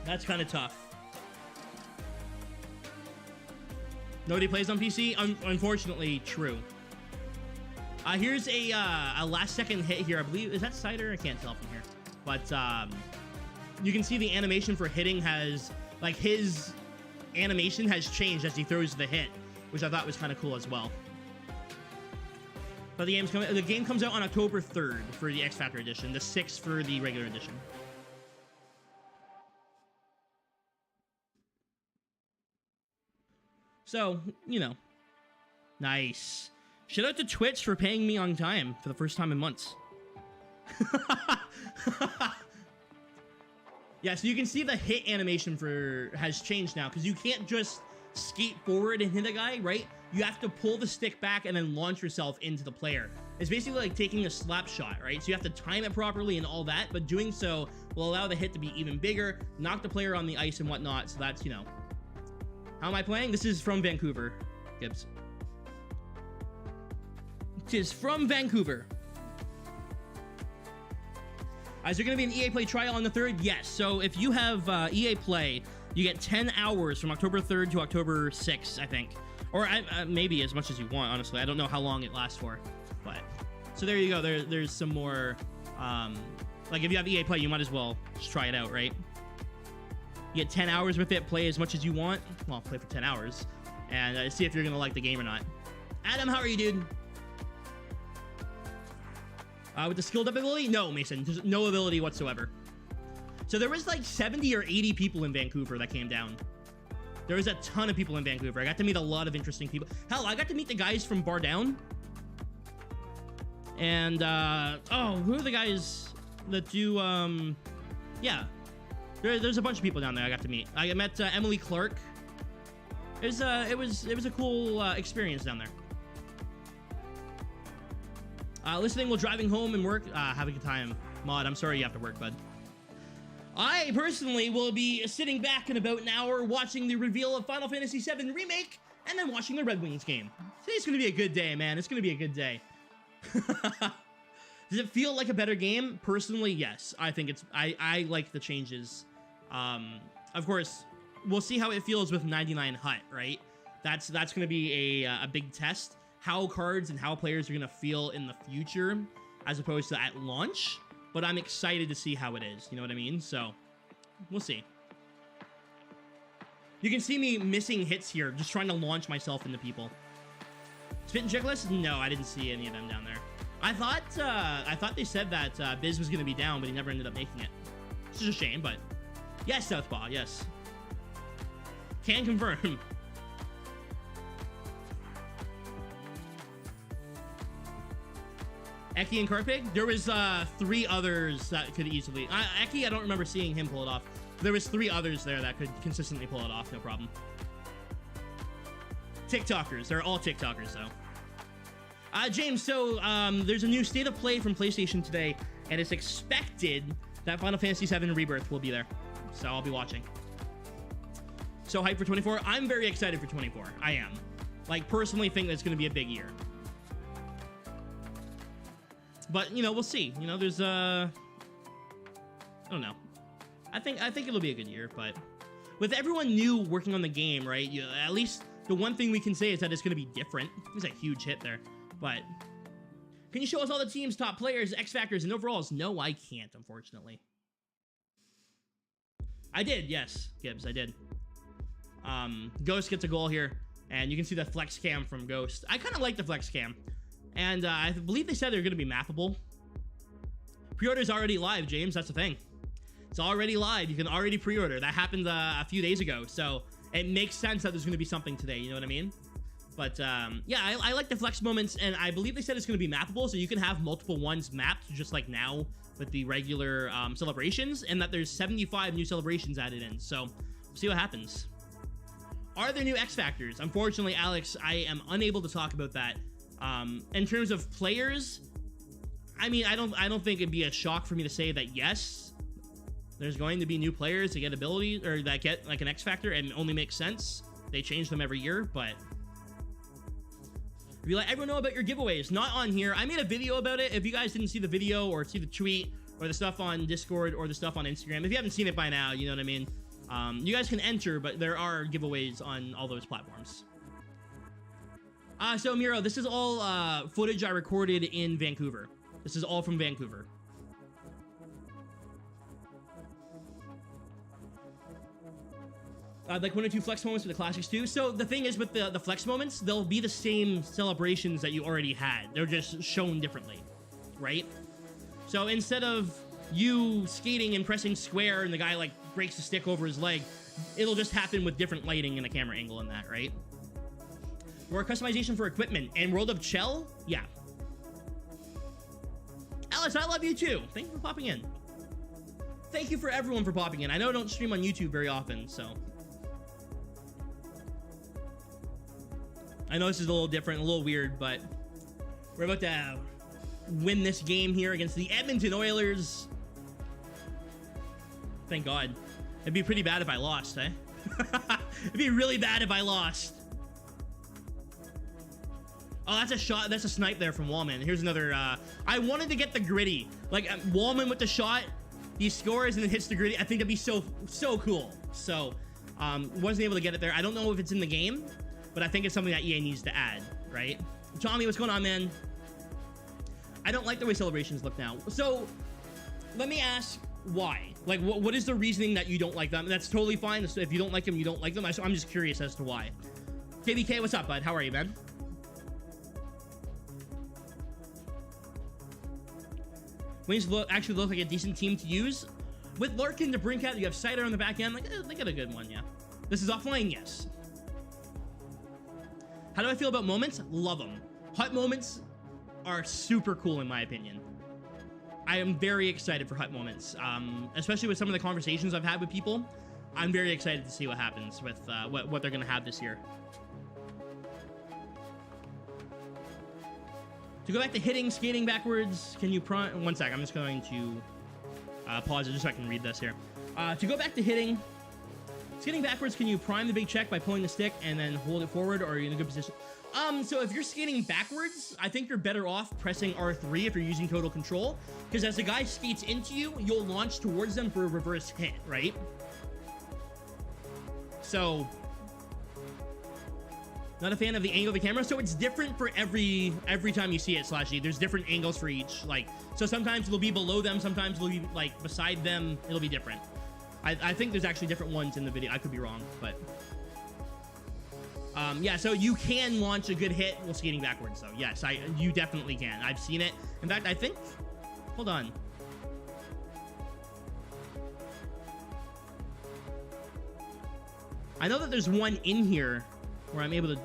Speaker 1: That's kind of tough. Nobody plays on PC? Unfortunately, true. Here's a last-second hit here. I believe... Is that Cider? I can't tell from here. But, you can see the animation for hitting has... Like, his animation has changed as he throws the hit, which I thought was kind of cool as well. But the game comes out on October 3rd for the X Factor Edition, the 6th for the regular edition. So, you know. Nice. Shout out to Twitch for paying me on time for the first time in months. Yeah, so you can see the hit animation has changed now, because you can't just skate forward and hit a guy, right? You have to pull the stick back and then launch yourself into the player. It's basically like taking a slap shot, right? So you have to time it properly and all that, but doing so will allow the hit to be even bigger, knock the player on the ice and whatnot. So that's, you know. How am I playing? This is from Vancouver, Gibbs. It is from Vancouver. Is there going to be an EA Play trial on the 3rd? Yes. So if you have EA Play, you get 10 hours from October 3rd to October 6th, I think. Or maybe as much as you want, honestly. I don't know how long it lasts for. But so there you go. There's some more... like, if you have EA Play, you might as well just try it out, right? You get 10 hours with it. Play as much as you want. Well, play for 10 hours. And see if you're going to like the game or not. Adam, how are you, dude? With the skilled up ability? No, Mason. There's no ability whatsoever. So there was like 70 or 80 people in Vancouver that came down. There was a ton of people in Vancouver. I got to meet a lot of interesting people. Hell, I got to meet the guys from Bar Down. And, oh, who are the guys that do, yeah. There's a bunch of people down there I got to meet. I met Emily Clark. It was a cool experience down there. Listening while driving home and work. Have a good time. Mod, I'm sorry you have to work, bud. I personally will be sitting back in about an hour watching the reveal of Final Fantasy VII Remake and then watching the Red Wings game. Today's going to be a good day, man. It's going to be a good day. Does it feel like a better game? Personally, yes. I think it's... I like the changes. Of course, we'll see how it feels with 99 Hut, right? That's going to be a big test. How cards and how players are going to feel in the future as opposed to at launch, but I'm excited to see how it is. You know what I mean? So we'll see. You can see me missing hits here, just trying to launch myself into people. Spit and Chickless? No, I didn't see any of them down there. I thought they said that Biz was going to be down, but he never ended up making it. It's just a shame, but yes, Southpaw, yes. Can confirm. Eki and Carpig? There was 3 others that could easily... Eki, I don't remember seeing him pull it off. There was 3 others there that could consistently pull it off, no problem. TikTokers. They're all TikTokers, though. James, so there's a new State of Play from PlayStation today, and it's expected that Final Fantasy VII Rebirth will be there. So I'll be watching. So hyped for 24. I'm very excited for 24. I am. Like, personally think that it's going to be a big year. But, you know, we'll see. You know, there's, I don't know. I think it'll be a good year, but with everyone new working on the game, right? At least the one thing we can say is that it's going to be different. There's a huge hit there. But can you show us all the teams, top players, X Factors, and overalls? No, I can't, unfortunately. I did, yes, Gibbs, I did. Ghost gets a goal here, and you can see the flex cam from Ghost. I kind of like the flex cam, and I believe they said they're going to be mappable. Pre-order's already live, James, that's the thing. It's already live. You can already pre-order. That happened a few days ago, so it makes sense that there's going to be something today, you know what I mean? But, yeah, I like the flex moments, and I believe they said it's going to be mappable, so you can have multiple ones mapped, just like now with the regular celebrations, and that there's 75 new celebrations added in, so we'll see what happens. Are there new X Factors? Unfortunately, Alex, I am unable to talk about that. In terms of players, I mean, I don't think it'd be a shock for me to say that yes, there's going to be new players that get ability, or that get like an X Factor, and it only makes sense. They change them every year, but if you let everyone know about your giveaways, not on here. I made a video about it. If you guys didn't see the video or see the tweet or the stuff on Discord or the stuff on Instagram, if you haven't seen it by now, you know what I mean? You guys can enter, but there are giveaways on all those platforms. So Miro, this is all footage I recorded in Vancouver. This is all from Vancouver. Like 1 or 2 flex moments for the classics too. So the thing is with the flex moments, they'll be the same celebrations that you already had. They're just shown differently, right? So instead of you skating and pressing square and the guy like breaks the stick over his leg, it'll just happen with different lighting and a camera angle in that, right? More customization for equipment. And World of Chell? Yeah. Alice, I love you too. Thank you for popping in. Thank you for everyone for popping in. I know I don't stream on YouTube very often, so I know this is a little different, a little weird, but we're about to win this game here against the Edmonton Oilers. Thank God. It'd be pretty bad if I lost, eh? It'd be really bad if I lost. Oh, that's a shot. That's a snipe there from Wallman. Here's another. I wanted to get the gritty. Like, Wallman with the shot, he scores and then hits the gritty. I think that'd be so cool. So, wasn't able to get it there. I don't know if it's in the game, but I think it's something that EA needs to add, right? Tommy, what's going on, man? I don't like the way celebrations look now. So, let me ask why. Like, what is the reasoning that you don't like them? That's totally fine. If you don't like them, you don't like them. I'm just curious as to why. KBK, what's up, bud? How are you, man? Wings actually look like a decent team to use. With Larkin to Brinkat, you have Cider on the back end. Like, they got a good one, yeah. This is offline, yes. How do I feel about moments? Love them. Hut moments are super cool, in my opinion. I am very excited for hut moments, especially with some of the conversations I've had with people. I'm very excited to see what happens with what they're going to have this year. To go back to hitting, skating backwards, can you prime... One sec, I'm just going to pause it just so I can read this here. To go back to hitting, skating backwards, can you prime the big check by pulling the stick and then hold it forward, or are you in a good position? So if you're skating backwards, I think you're better off pressing R3 if you're using total control, because as the guy skates into you, you'll launch towards them for a reverse hit, right? So... Not a fan of the angle of the camera. So it's different for every time you see it, Slashy. There's different angles for each. Like, so sometimes it'll be below them, sometimes it'll be like beside them. It'll be different. I think there's actually different ones in the video. I could be wrong, but yeah, so you can launch a good hit while skating backwards, though. Yes, you definitely can. I've seen it. In fact, I think, hold on. I know that there's one in here where I'm able to,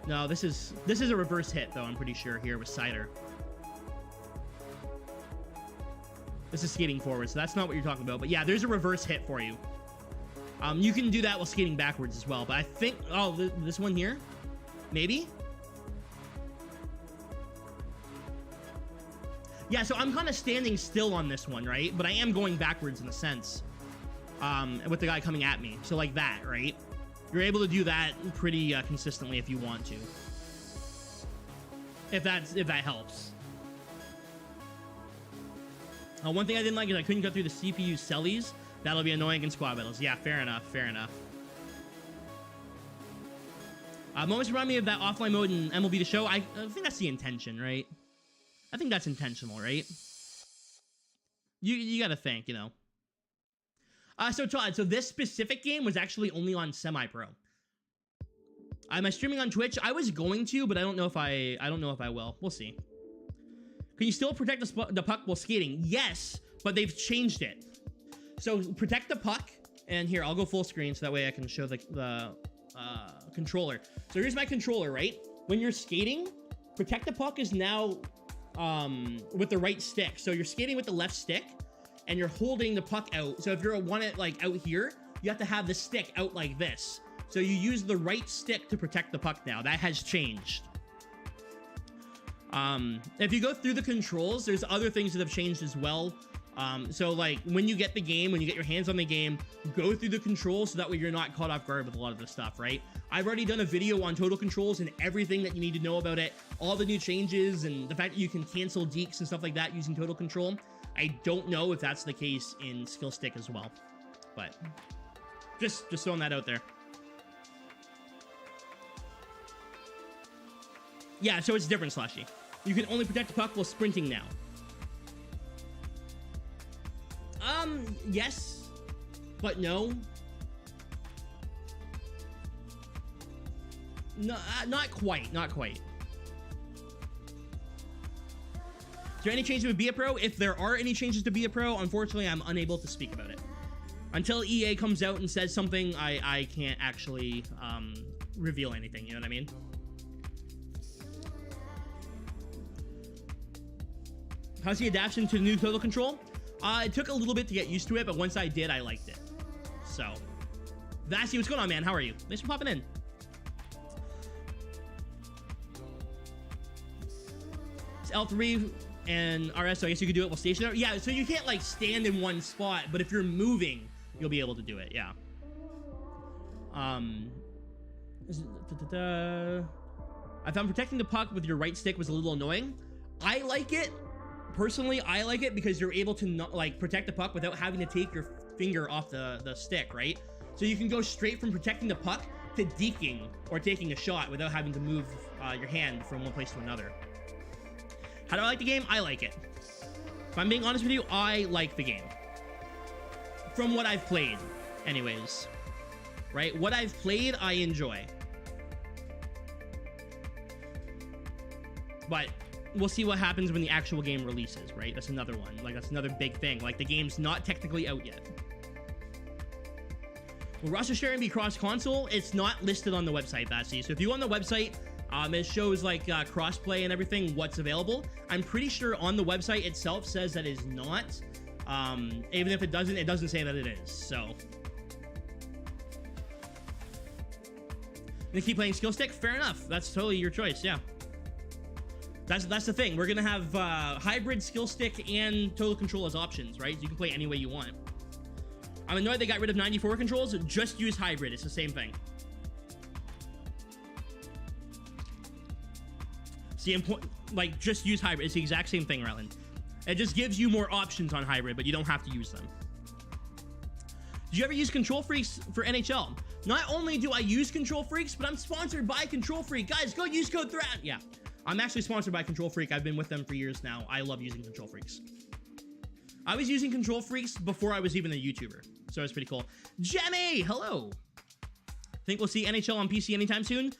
Speaker 1: no, this is a reverse hit, though, I'm pretty sure, here with Cider. This is skating forward, so that's not what you're talking about. But yeah, there's a reverse hit for you. You can do that while skating backwards as well. But I think, oh, this one here, maybe. Yeah, so I'm kind of standing still on this one, right? But I am going backwards in a sense, with the guy coming at me. So like that, right? You're able to do that pretty consistently if you want to. If that helps. One thing I didn't like is I couldn't cut through the CPU cellies. That'll be annoying in squad battles. Yeah, fair enough, fair enough. Moments remind me of that offline mode in MLB The Show. I think that's the intention, right? I think that's intentional, right? You gotta think, you know. So Todd, so this specific game was actually only on semi-pro. Am I streaming on Twitch? I was going to, but I don't know if I will. We'll see. Can you still protect the puck while skating? Yes, but they've changed it. So protect the puck, and here, I'll go full screen so that way I can show the controller. So here's my controller, right? When you're skating, protect the puck is now with the right stick. So you're skating with the left stick, and you're holding the puck out. So if you're like out here, you have to have the stick out like this. So you use the right stick to protect the puck now. That has changed. If you go through the controls, there's other things that have changed as well. So like when you get the game, when you get your hands on the game, go through the controls so that way you're not caught off guard with a lot of the stuff, right? I've already done a video on Total Controls and everything that you need to know about it, all the new changes and the fact that you can cancel deeks and stuff like that using Total Control. I don't know if that's the case in Skill Stick as well, but just throwing that out there. Yeah, so it's different, Slashy. You can only protect the puck while sprinting now. Yes, but no. No, not quite, not quite. Is there any changes with Be a Pro? If there are any changes to Be a Pro, unfortunately, I'm unable to speak about it. Until EA comes out and says something, I can't actually reveal anything, you know what I mean? How's the adaptation to the new Total Control? It took a little bit to get used to it, but once I did, I liked it. So, Vasi, what's going on, man? How are you? Thanks for popping in. It's L3 and RS, so I guess you could do it while stationary. Yeah, so you can't, like, stand in one spot, but if you're moving, you'll be able to do it, yeah. I found protecting the puck with your right stick was a little annoying. I like it. Personally, I like it because you're able to not, like, protect the puck without having to take your finger off the stick, right? So you can go straight from protecting the puck to deking or taking a shot without having to move your hand from one place to another. How do I like the game? I like it. If I'm being honest with you, I like the game. From what I've played, anyways. Right? What I've played, I enjoy. But we'll see what happens when the actual game releases, right? That's another one. Like, that's another big thing. Like, the game's not technically out yet. Will roster sharing be cross-console? It's not listed on the website, Batsy. So if you go on the website, it shows, like, cross-play and everything, what's available. I'm pretty sure on the website itself says that is not. Even if it doesn't say that it is, so. Gonna keep playing Skill Stick? Fair enough. That's totally your choice, yeah. That's the thing. We're gonna have hybrid Skill Stick and Total Control as options, right? So you can play any way you want. I'm annoyed they got rid of 94 controls. Just use hybrid. It's the same thing. See, like, just use hybrid. It's the exact same thing, Ryland. It just gives you more options on hybrid, but you don't have to use them. Did you ever use Control Freaks for NHL? Not only do I use Control Freaks, but I'm sponsored by Control Freak. Guys, go use code THRASH. Yeah, I'm actually sponsored by Control Freak. I've been with them for years now. I love using Control Freaks. I was using Control Freaks before I was even a YouTuber, so it's pretty cool. Jemmy, hello. Think we'll see NHL on PC anytime soon?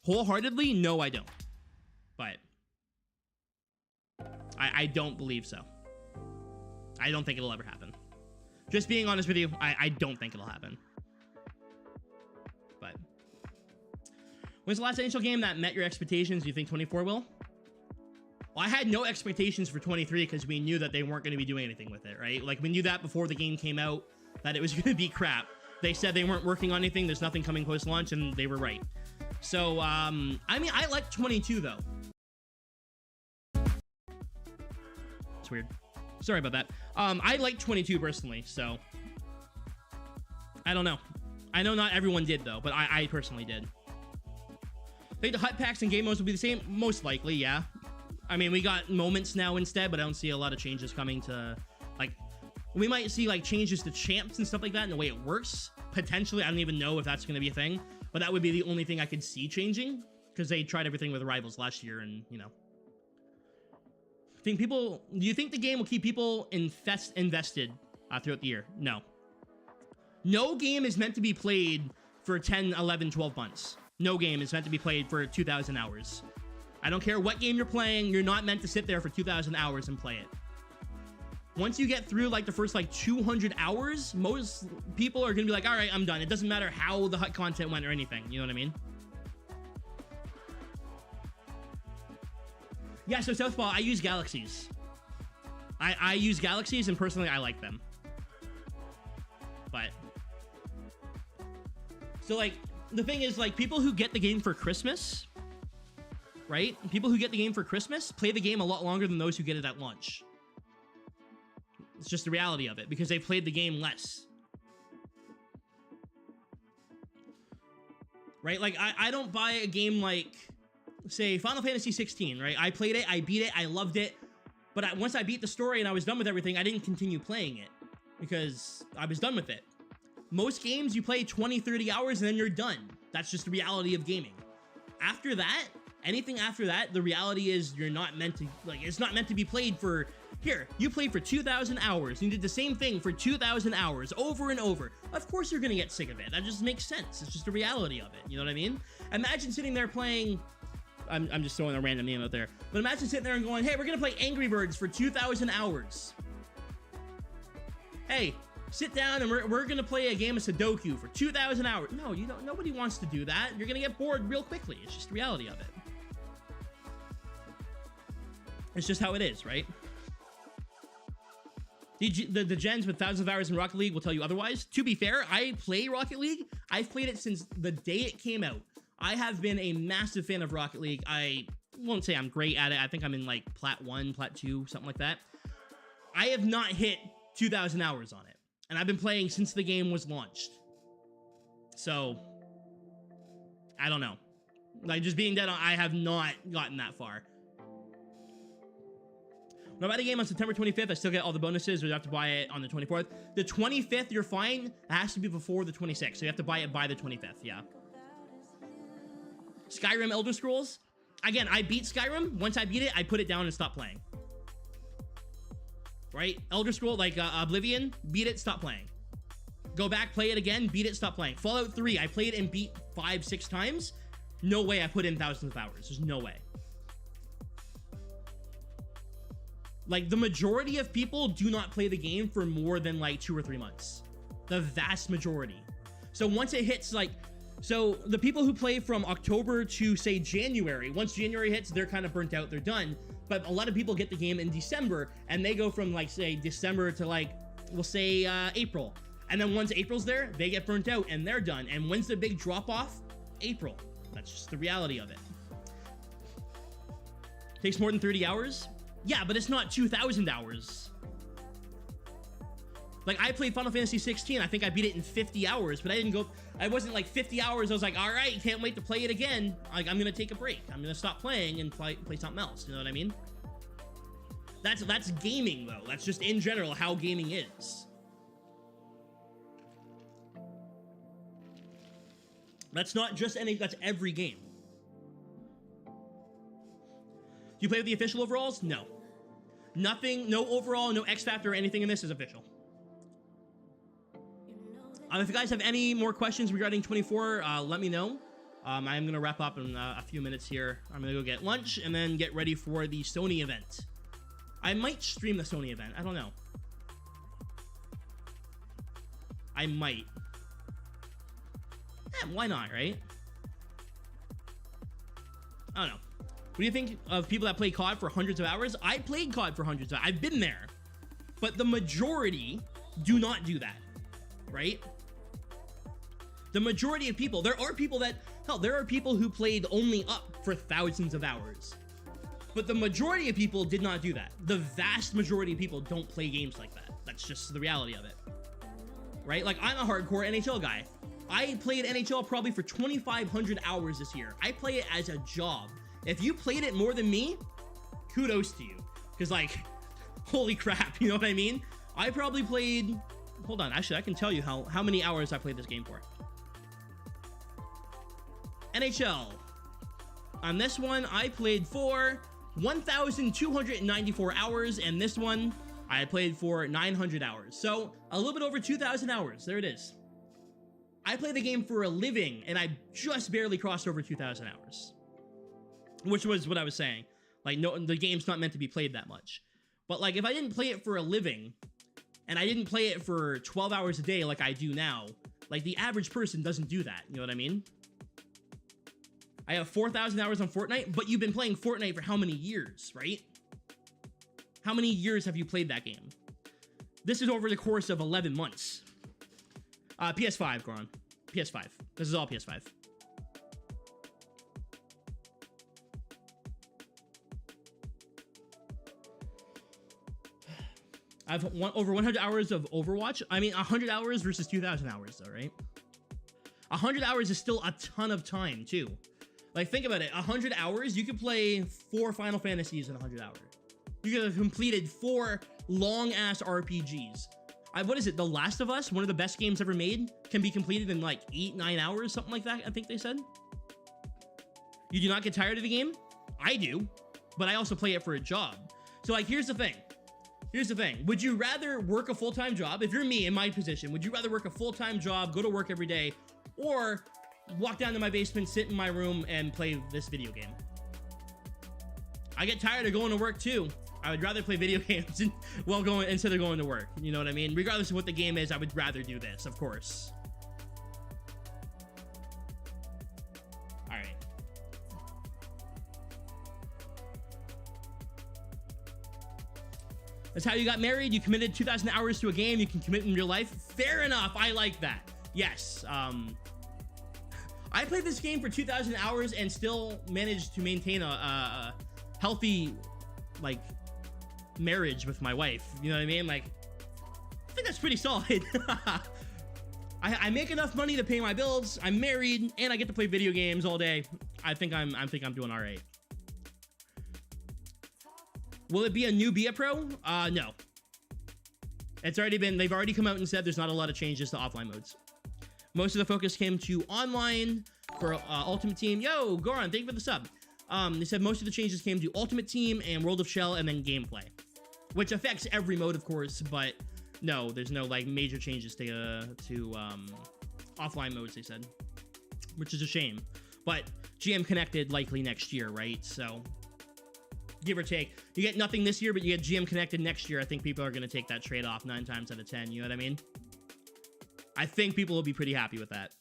Speaker 1: Wholeheartedly, no, I don't. But I don't believe so. I don't think it'll ever happen. Just being honest with you, I don't think it'll happen. But when's the last NHL game that met your expectations? Do you think 24 will? Well, I had no expectations for 23 because we knew that they weren't going to be doing anything with it, right? Like, we knew that before the game came out, that it was going to be crap. They said they weren't working on anything. There's nothing coming post-launch, and they were right. So, I mean, I like 22, though. It's weird. Sorry about that. I like 22 personally, so I don't know. I know not everyone did, though, but I personally did. I think the hut packs and game modes will be the same. Most likely, yeah. I mean, we got moments now instead, but I don't see a lot of changes coming to, like, we might see, like, changes to champs and stuff like that and the way it works. Potentially, I don't even know if that's going to be a thing, but that would be the only thing I could see changing, because they tried everything with Rivals last year, and, you know. Do you think the game will keep people invested throughout the year? No. No game is meant to be played for 10, 11, 12 months. No game is meant to be played for 2,000 hours. I don't care what game you're playing, you're not meant to sit there for 2,000 hours and play it. Once you get through, like, the first, like, 200 hours, most people are gonna be like, all right, I'm done. It doesn't matter how the hut content went or anything. You know what I mean? Yeah, so Southpaw, I use Galaxies. I use Galaxies, and personally, I like them. But so, like, the thing is, like, people who get the game for Christmas, right? People who get the game for Christmas play the game a lot longer than those who get it at launch. It's just the reality of it, because they played the game less. Right? Like, I don't buy a game like, say, Final Fantasy 16, right? I played it, I beat it, I loved it, but once I beat the story and I was done with everything, I didn't continue playing it, because I was done with it. Most games, you play 20, 30 hours and then you're done. That's just the reality of gaming. After that, anything after that, the reality is you're not meant to, like, it's not meant to be played for, here, you played for 2,000 hours, and you did the same thing for 2,000 hours, over and over. Of course you're gonna get sick of it. That just makes sense. It's just the reality of it, you know what I mean? Imagine sitting there playing, I'm just throwing a random name out there, but imagine sitting there and going, hey, we're gonna play Angry Birds for 2,000 hours. Hey, sit down and we're gonna play a game of Sudoku for 2,000 hours. No, you don't. Nobody wants to do that. You're gonna get bored real quickly. It's just the reality of it. It's just how it is, right? The gens with thousands of hours in Rocket League will tell you otherwise. To be fair, I play Rocket League. I've played it since the day it came out. I have been a massive fan of Rocket League. I won't say I'm great at it. I think I'm in, like, Plat 1, Plat 2, something like that. I have not hit 2,000 hours on it. And I've been playing since the game was launched. So, I don't know. Like, just being dead on, I have not gotten that far. When I buy the game on September 25th, I still get all the bonuses, or you have to buy it on the 24th. The 25th, you're fine. It has to be before the 26th, so you have to buy it by the 25th, yeah. Skyrim Elder Scrolls. Again, I beat Skyrim. Once I beat it, I put it down and stopped playing. Right? Elder Scroll, like Oblivion, beat it, stop playing. Go back, play it again, beat it, stop playing. Fallout 3, I played it and beat 5, 6 times. No way I put in thousands of hours. There's no way. Like, the majority of people do not play the game for more than, like, 2 or 3 months. The vast majority. So once it hits, like, so the people who play from October to, say, January, once January hits, they're kind of burnt out, they're done. But a lot of people get the game in December, and they go from, like, say, December to, like, we'll say April. And then once April's there, they get burnt out, and they're done. And when's the big drop-off? April. That's just the reality of it. Takes more than 30 hours? Yeah, but it's not 2,000 hours. Like, I played Final Fantasy 16. I think I beat it in 50 hours, but I wasn't like 50 hours. I was like, all right, can't wait to play it again. Like, I'm going to take a break. I'm going to stop playing and play something else. You know what I mean? That's gaming, though. That's just in general how gaming is. That's not just any, that's every game. Do you play with the official overalls? No. Nothing, no overall, no X Factor or anything in this is official. If you guys have any more questions regarding 24, let me know. I'm going to wrap up in a few minutes here. I'm going to go get lunch and then get ready for the Sony event. I might stream the Sony event. I don't know. I might. Why not, right? I don't know. What do you think of people that play COD for hundreds of hours? I played COD for hundreds of hours. I've been there. But the majority do not do that, right? The majority of people, there are people that, hell, there are people who played only up for thousands of hours. But the majority of people did not do that. The vast majority of people don't play games like that. That's just the reality of it, right? Like, I'm a hardcore NHL guy. I played NHL probably for 2,500 hours this year. I play it as a job. If you played it more than me, kudos to you. Because, like, holy crap, you know what I mean? I probably played, hold on, actually, I can tell you how many hours I played this game for. NHL. On this one, I played for 1,294 hours, and this one, I played for 900 hours. So, a little bit over 2,000 hours. There it is. I play the game for a living, and I just barely crossed over 2,000 hours. Which was what I was saying. Like, no, the game's not meant to be played that much. But, like, if I didn't play it for a living, and I didn't play it for 12 hours a day like I do now, like, the average person doesn't do that. You know what I mean? I have 4,000 hours on Fortnite, but you've been playing Fortnite for how many years, right? How many years have you played that game? This is over the course of 11 months. PS5, Goron. PS5. This is all PS5. I've over 100 hours of Overwatch. I mean, 100 hours versus 2,000 hours, though, right? 100 hours is still a ton of time, too. Like, think about it. 100 hours, you could play 4 Final Fantasies in 100 hours. You could have completed 4 long-ass RPGs. What is it? The Last of Us, one of the best games ever made, can be completed in, like, 8-9 hours, something like that, I think they said. You do not get tired of the game? I do, but I also play it for a job. So, like, here's the thing. Here's the thing. Would you rather work a full-time job? If you're me in my position, would you rather work a full-time job, go to work every day, or walk down to my basement, sit in my room, and play this video game? I get tired of going to work too. I would rather play video games instead of going to work. You know what I mean? Regardless of what the game is, I would rather do this, of course. All right. That's how you got married. You committed 2,000 hours to a game. You can commit in real life. Fair enough. I like that. Yes. I played this game for 2,000 hours and still managed to maintain a healthy, like, marriage with my wife. You know what I mean? Like, I think that's pretty solid. I make enough money to pay my bills. I'm married, and I get to play video games all day. I think I'm doing all right. Will it be a new Be a Pro? No. It's already been, they've already come out and said there's not a lot of changes to offline modes. Most of the focus came to online for Ultimate Team. Yo, Goron, thank you for the sub. They said most of the changes came to Ultimate Team and World of Shell and then gameplay, which affects every mode, of course, but no, there's no, like, major changes to offline modes, they said, which is a shame. But GM Connected likely next year, right? So, give or take. You get nothing this year, but you get GM Connected next year. I think people are going to take that trade-off 9 times out of 10. You know what I mean? I think people will be pretty happy with that.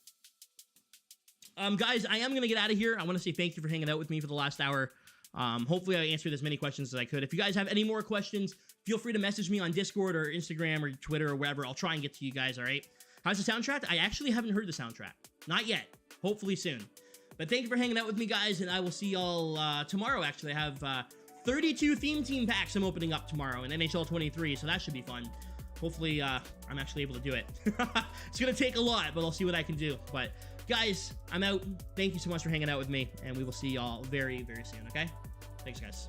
Speaker 1: Guys, I am going to get out of here. I want to say thank you for hanging out with me for the last hour. Hopefully, I answered as many questions as I could. If you guys have any more questions, feel free to message me on Discord or Instagram or Twitter or wherever. I'll try and get to you guys, all right? How's the soundtrack? I actually haven't heard the soundtrack. Not yet. Hopefully soon. But thank you for hanging out with me, guys, and I will see y'all tomorrow, actually. I have 32 Theme Team packs I'm opening up tomorrow in NHL 23, so that should be fun. Hopefully, I'm actually able to do it. It's going to take a lot, but I'll see what I can do. But, guys, I'm out. Thank you so much for hanging out with me, and we will see y'all very, very soon, okay? Thanks, guys.